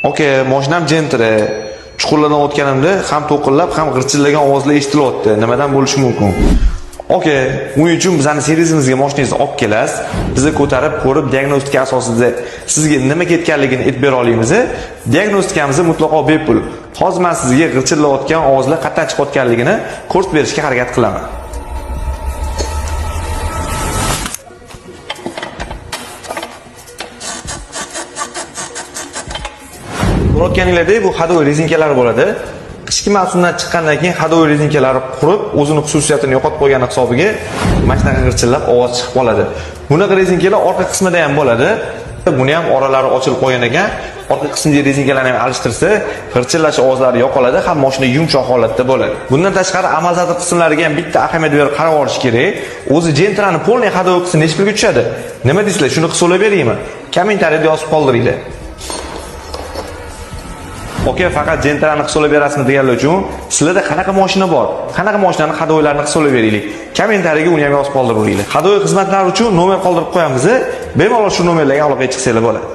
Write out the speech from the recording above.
Oke, mashinam jentiri. Chuqurlardan o'tganimda ham to'qillab, ham g'irchillagan ovozlar eshitilyapti. Nimadan bo'lishi mumkin? Oke, uning uchun bizning servisimizga mashinangizni olib kelasiz. Bizni ko'tarib, ko'rib, diagnostika asosida sizga nima ketganligini aytib bera olamiz. Diagnostikamiz mutlaqo bepul. Hozir men sizga g'irchillayotgan ovozlar qayerdan chiqayotganligini ko'rsatib berishga harakat qilaman. Ko'rayotganinglardek bu hadovoy rezinkalar bo'ladi. Qishki mavsumdan chiqqandan keyin hadovoy rezinkalari qurib, o'zining xususiyatini yo'qotib qo'ygan hisobiga mashinaga g'irchillab ovoz chiqib qoladi. Bunaqa rezinkalar orqa qismida ham bo'ladi. Buni ham oralari ochilib qo'ygan ekan. Orqa qismidagi rezinkalarni ham alishtirsa, g'irchillash ovozlari yo'qoladi, ham mashina yumshoq holatda bo'ladi. Bundan tashqari amaldagi qismlariga ham bitta ahamiyat berib qarab olish kerak. O'zi Gentra'ning polniy hadovoy qismi necha pulga tushadi? Nima deysizlar? Shuni hisoblab beraymi? Kommentariyada yozib qoldiringlar. Oke, faqat Gentra'ni hisoblab berasizmi deganlar uchun sizlarda qanaqa mashina bor? Qanaqa mashinani hadovoylarini hisoblab beraylik. Kommentariyaga uni ham yozib qoldiringlar. Hadovoy xizmatlari uchun nomer qoldirib qo'yamiz. Bemalol shu nomerlarga aloqaga chiqsanglar bo'ladi.